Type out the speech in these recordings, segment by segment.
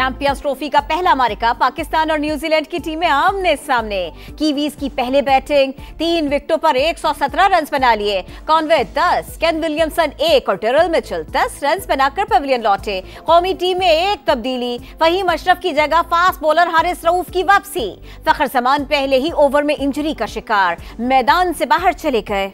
Champions trophy का पहला मारिका, पाकिस्तान और न्यूजीलैंड की टीमें आमने सामने। कीवीज की पहले बैटिंग, 3 विकेटों पर 117 रन बना लिए। कॉनवे 10, केन विलियमसन 1 और डेरिल मिचेल 10 रन बनाकर पवेलियन लौटे। कौमी टीम में एक तब्दीली, फहीम अशरफ की जगह फास्ट बॉलर हारिस रऊफ की वापसी। फखर जमान पहले ही ओवर में इंजरी का शिकार, मैदान से बाहर चले गए।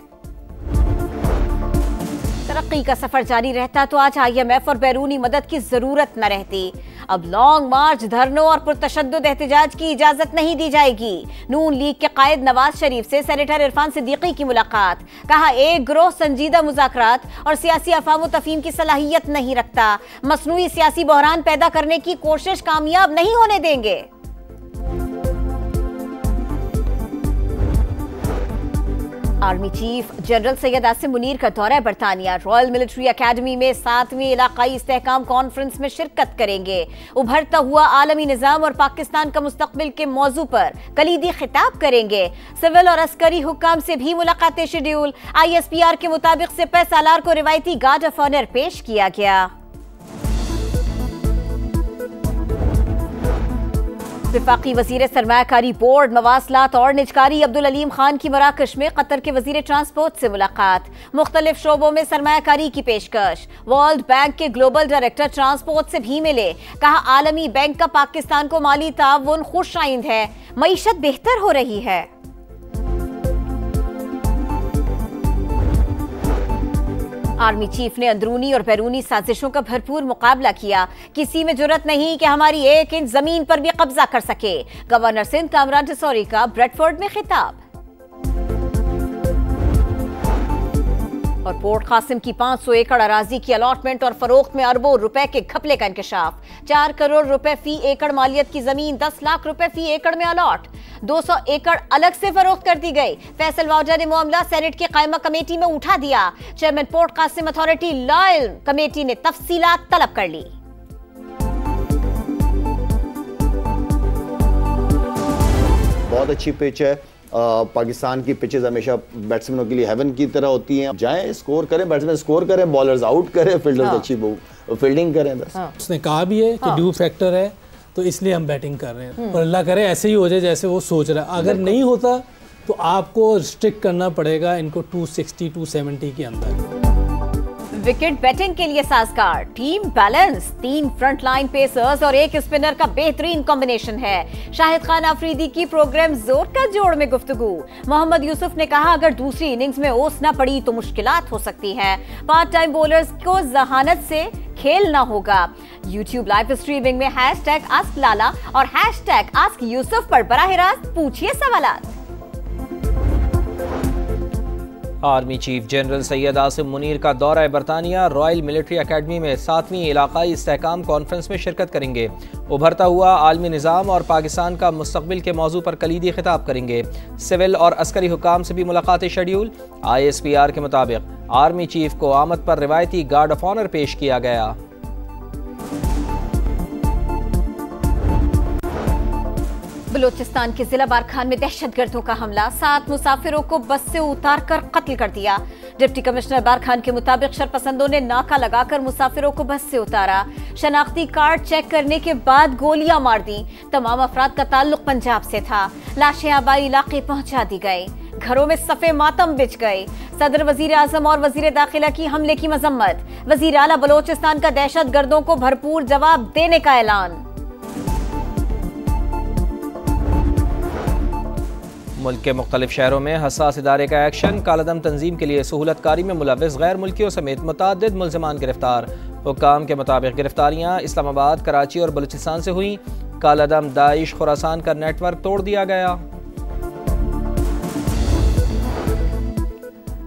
तरक्की का सफर जारी रहता तो आज IMF और बैरूनी मदद की जरूरत न रहती। अब लॉन्ग मार्च, धरनों और पुरतशद्दुद एहतजाज की इजाजत नहीं दी जाएगी। नून लीग के कायद नवाज शरीफ से सेनेटर इरफान सिद्दीकी की मुलाकात, कहा एक गिरोह संजीदा मुज़ाकरात और सियासी अफाम तफहीम की सलाहियत नहीं रखता। मसनूई सियासी बहरान पैदा करने की कोशिश कामयाब नहीं होने देंगे। Army chief general Syed Asim Munir का दौरा बरतानिया, रॉयल मिलिट्री एकेडमी में 7वीं इलाकाई इस्तेहकाम कॉन्फ्रेंस में शिरकत करेंगे। उभरता हुआ आलमी निज़ाम और पाकिस्तान का मुस्तकबिल के मौजू पर कलीदी खिताब करेंगे। सिविल और अस्करी हुक्काम से भी मुलाकातें शेड्यूल। ISPR के मुताबिक सिपह सालार को रिवायती गार्ड ऑफ ऑनर पेश किया गया। वफाकी वजीर सरमायाकारी बोर्ड, मवासलात और निजकारी अब्दुल अलीम खान की मराकश में कतर के वजीर ट्रांसपोर्ट से मुलाकात। मुख्तलिफ शोबों में सरमायाकारी की पेशकश। वर्ल्ड बैंक के ग्लोबल डायरेक्टर ट्रांसपोर्ट से भी मिले, कहा आलमी बैंक का पाकिस्तान को माली ताउन खुश आइंद है, मईशत बेहतर हो रही है। आर्मी चीफ ने अंदरूनी और बैरूनी साजिशों का भरपूर मुकाबला किया। किसी में जुर्रत नहीं कि हमारी 1 इंच जमीन पर भी कब्जा कर सके। गवर्नर सिंध कामरान टिसौरी का ब्रेडफोर्ड में खिताब। और पोर्ट कासिम की 500 एकड़ अराजी की अलॉटमेंट और फरोख्त में अरबों रुपए के घपले का इंकशाफ। 4 करोड़ रुपए फी एकड़ मालियत की जमीन 10 लाख रुपए फी एकड़ में अलॉट। 200 एकड़ अलग से फरोख्त कर दी गई। फैसल वाउजा ने मामला सेनेट की कायमा कमेटी में उठा दिया। Chairman Port Qasim Authority loyal committee ने तफसीलात तलब कर ली। बहुत अच्छी पिच है। पाकिस्तान की पिचेस हमेशा बैट्समैनों के लिए हेवन की तरह होती हैं। जाएं, स्कोर करें, बैट्समैन स्कोर करें, बॉलर्स आउट करें, फील्डर्स अच्छी फील्डिंग करें बस। उसने कहा भी है कि ड्यू फैक्टर है तो इसलिए हम बैटिंग कर रहे हैं, पर अल्लाह करे ऐसे ही हो जाए जैसे वो सोच रहा है। अगर नहीं होता तो आपको रिस्ट्रिक्ट करना पड़ेगा इनको 260 270 के अंदर। विकेट बैटिंग के लिए साजगार, टीम बैलेंस, 3 फ्रंटलाइन पेसर्स और 1 स्पिनर का बेहतरीन कॉम्बिनेशन है। शाहिद खान अफरीदी की प्रोग्राम जोर का जोड़ में गुफ्तगू। मोहम्मद यूसुफ ने कहा अगर दूसरी इनिंग्स में ओस न पड़ी तो मुश्किलात हो सकती है। पार्ट टाइम बॉलर्स को जहानत से खेलना होगा। YouTube लाइव स्ट्रीमिंग में #AskLala और #AskYusuf पर बराह रास्त पूछिए सवालात। Army chief general Syed Asim Munir का दौरा बरतानिया, रॉयल मिलिट्री एकेडमी में 7वीं इलाकाई इस्तेहकाम कॉन्फ्रेंस में शिरकत करेंगे। उभरता हुआ आलमी निज़ाम और पाकिस्तान का मुस्तकबिल के मौजू पर कलीदी खिताब करेंगे। सिविल और अस्करी हुक्काम से भी मुलाकातें शेड्यूल। ISPR के मुताबिक आर्मी चीफ को आमद पर रिवायती गार्ड ऑफ ऑनर पेश किया गया। बलूचिस्तान के जिला बारखान में दहशतगर्दों का हमला, 7 मुसाफिरों को बस से उतारकर कत्ल कर दिया। डिप्टी कमिश्नर बारखान के मुताबिक शरपसंदों ने नाका लगाकर मुसाफिरों को बस से उतारा। शनाख्ती कार्ड चेक करने के बाद गोलियां मार दी। तमाम अफराद का ताल्लुक पंजाब से था। लाशें आबाई इलाके पहुंचा दी गई। घरों में सफ़े मातम बिछ गए। सदर वजीर आजम और वजीर दाखिला की हमले की मजम्मत। वजीर आला बलोचिस्तान का दहशतगर्दों को भरपूर जवाब देने का ऐलान। मुल्क के मुख्तलिफ शहरों में हसास इदारे का एक्शन। कालादम तंजीम के लिए सहूलतकारी में मुलव्विस गैर मुल्कियों समेत मुतअद्दिद मुल्ज़िमान गिरफ्तार। हुक्काम के मुताबिक गिरफ्तारियाँ इस्लामाबाद, कराची और बलूचिस्तान से हुई। कालादम, दाइश, खुरासान का नेटवर्क तोड़ दिया गया।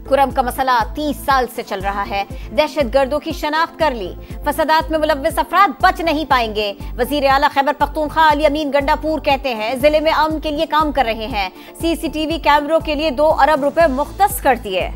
कुरम का मसला 30 साल से चल रहा है। दहशतगर्दों की शनाख्त कर ली। फसादात में मुलव्विस अफराद बच नहीं पाएंगे। वजीर आला खैबर पख्तूनख्वा अली अमीन गंडापुर कहते हैं जिले में अमन के लिए काम कर रहे हैं। CCTV कैमरों के लिए 2 अरब रुपए मुख्तस कर दिए।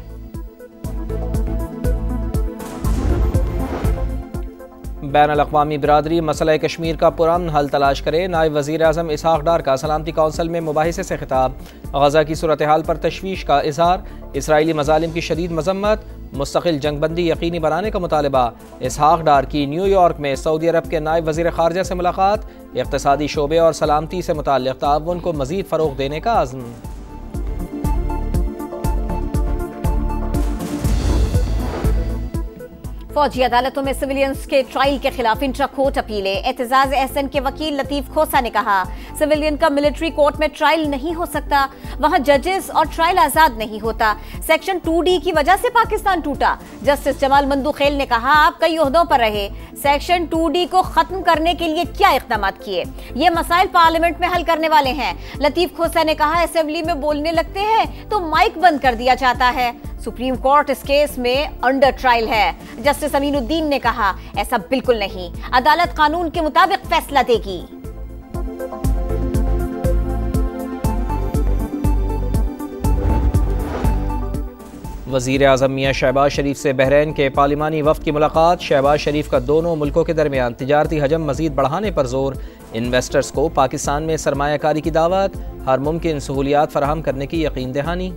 बैनुल-अक़वामी बिरादरी मसला कश्मीर का पुरअमन हल तलाश करे। नायब वज़ीर आज़म इसहाक़ डार का सलामती कौंसिल में मुबाहिसे से खिताब। गज़ा की सूरत हाल पर तशवीश का इजहार। इसराइली मज़ालिम की शदीद मज़म्मत। मुस्तकिल जंगबंदी यकीनी बनाने का मुतालबा। इसहाक़ डार की न्यूयॉर्क में सऊदी अरब के नायब वज़ीर ख़ारजा से मुलाकात। इक़्तिसादी शोबे और सलामती से मुताल्लिक़ ताअवुन को मज़ीद फ़रोग़ देने का अज़्म। फौजी अदालतों में सिविलियंस के ट्रायल के खिलाफ इंट्रा कोर्ट अपीलें। एतजाज एहसन के वकील लतीफ खोसा ने कहा, सिविलियन का मिलिट्री कोर्ट में ट्रायल नहीं हो सकता, वहां जजेस और ट्रायल आजाद नहीं होता। सेक्शन 2D की वजह से पाकिस्तान टूटा। जस्टिस जमाल मंदूखेल ने कहा, आप कई ओहदों पर रहे, सेक्शन 2D को खत्म करने के लिए क्या इक़दाम किए? ये मसाइल पार्लियामेंट में हल करने वाले हैं। लतीफ खोसा ने कहा, असेंबली में बोलने लगते हैं तो माइक बंद कर दिया जाता है। सुप्रीम कोर्ट इस केस में अंडर ट्रायल है। जस्टिस अमीनुद्दीन ने कहा, ऐसा बिल्कुल नहीं, अदालत कानून के मुताबिक फैसला देगी। वज़ीर आज़म मियां शहबाज शरीफ से बहरीन के पार्लिमानी वफ़द की मुलाकात। शहबाज शरीफ का दोनों मुल्कों के दरमियान तिजारती हजम मज़ीद बढ़ाने पर जोर। इन्वेस्टर्स को पाकिस्तान में सरमायाकारी की दावत। हर मुमकिन सहूलियात फराहम करने की यकीन दहानी।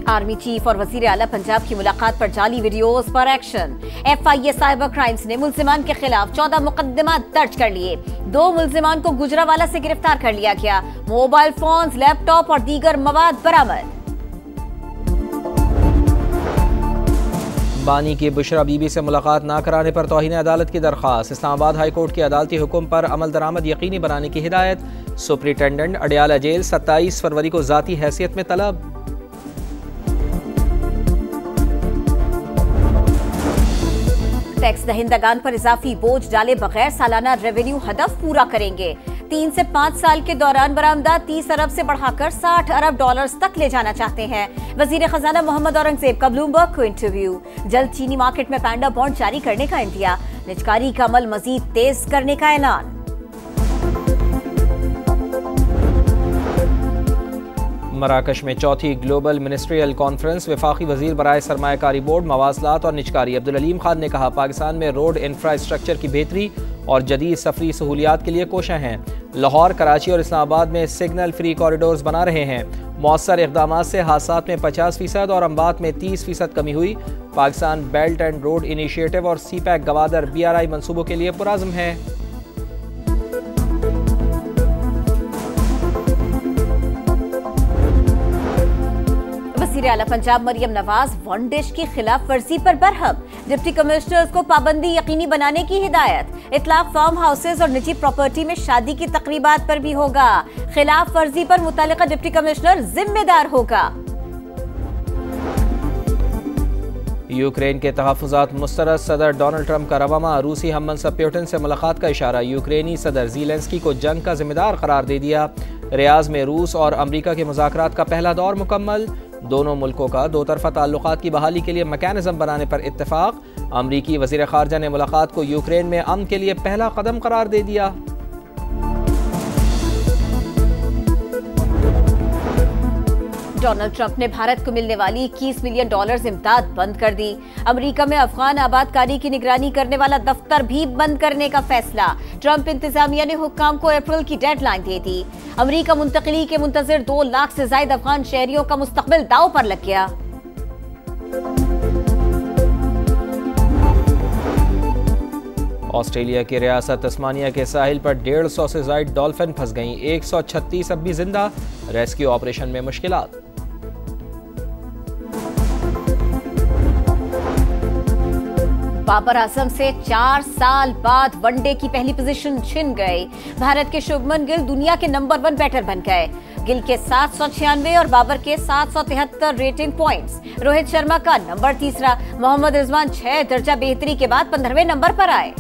आर्मी चीफ और वजीर आला पंजाब की मुलाकात पर जाली वीडियोस पर एक्शन। FIA साइबर क्राइम्स ने मुल्जिमान के खिलाफ 14 मुकदमा दर्ज कर लिए। 2 मुल्जिमान को गुजरावाला से गिरफ्तार कर लिया गया। मोबाइल फोन्स, लैपटॉप और दीगर मवाद बरामद। बानी की बुशरा बीबी से मुलाकात ना कराने पर तौहीन अदालत की दरख्वास्त। इस्लामाबाद हाई कोर्ट के अदालती हुक्म पर अमल दरामद यकीनी बनाने की हिदायत। सुपरिटेंडेंट अडियाला जेल 27 फरवरी को ज़ाती हैसियत में तलब। टैक्स दहिंदगान पर इजाफी बोझ डाले बगैर सालाना रेवेन्यू हदफ पूरा करेंगे। 3 से 5 साल के दौरान बरामदात 30 अरब से बढ़ाकर 60 अरब डॉलर्स तक ले जाना चाहते हैं। वजीर खजाना मोहम्मद औरंगजेब का ब्लूमबर्ग को इंटरव्यू। जल्द चीनी मार्केट में पैंडा बॉन्ड जारी करने का इंडिया। निजकारी का अमल मजीद तेज करने का ऐलान। मराकश में चौथी ग्लोबल मिनिस्ट्रियल कॉन्फ्रेंस। वफाकी वजीर बराए सरमायाकारी बोर्ड, मवासलात और निजकारी अब्दुल अलीम खान ने कहा, पाकिस्तान में रोड इंफ्रास्ट्रक्चर की बेहतरी और जदीद सफरी सहूलियात के लिए कोशिश हैं। लाहौर, कराची और इस्लामाबाद में सिग्नल फ्री कॉरिडोर्स बना रहे हैं। मौसर इक़दाम से हादसात में 50% और अम्बात में 30% कमी हुई। Pakistan belt and road initiative और CPEC गवादर BRI मनसूबों के लिए पुरअज़्म है। वज़ीर आला पंजाब मरियम नवाज वनडिश की खिलाफ वर्जी पर बरहम। डिप्टी कमिश्नर्स को पाबंदी यकीनी बनाने की हिदायत। इतलाक फार्म हाउसेज और निजी प्रॉपर्टी में शादी की तकरीबात पर भी होगा। खिलाफ वर्जी पर मुतल्लिका डिप्टी कमिश्नर जिम्मेदार होगा। यूक्रेन के तहफ़्फ़ुज़ात मुस्तरद। सदर डोनाल्ड ट्रंप का रवामा। रूसी हम मनसब प्यूटिन से मुलाकात का इशारा। यूक्रेनी सदर ज़ेलेंस्की को जंग का जिम्मेदार करार दे दिया। रियाज में रूस और अमरीका के मुज़ाकरात का पहला दौर मुकम्मल। दोनों मुल्कों का दो तरफ़ा ताल्लुकात की बहाली के लिए मैकेनिज़्म बनाने पर इत्तेफाक। अमरीकी वज़ीर ख़ारजा ने मुलाकात को यूक्रेन में अमन के लिए पहला कदम करार दे दिया। डोनाल्ड ट्रंप ने भारत को मिलने वाली 21 मिलियन डॉलर्स इमदाद बंद कर दी। अमेरिका में अफगान आबादकारी की निगरानी करने वाला दफ्तर भी बंद करने का फैसला। ट्रंप इंतजामिया ने हुक्काम को अप्रैल की डेडलाइन दे दी। अमेरिका मुंतकली के मुंतजर 2 लाख से ज्यादा अफगान शहरियों का मुस्तकबिल दांव पर लग गया। ऑस्ट्रेलिया की रियासत तस्मानिया के साहिल पर 150 से ज्यादा डॉल्फिन फंस गईं। 136 अब भी जिंदा। रेस्क्यू ऑपरेशन में मुश्किलात। बाबर आजम से 4 साल बाद वनडे की पहली पोजीशन छिन गई। भारत के शुभमन गिल दुनिया के नंबर 1 बैटर बन गए। गिल के 796 और बाबर के 773 रेटिंग पॉइंट्स। रोहित शर्मा का नंबर 3। मोहम्मद रिजवान 6 दर्जा बेहतरी के बाद 15वें नंबर पर आए।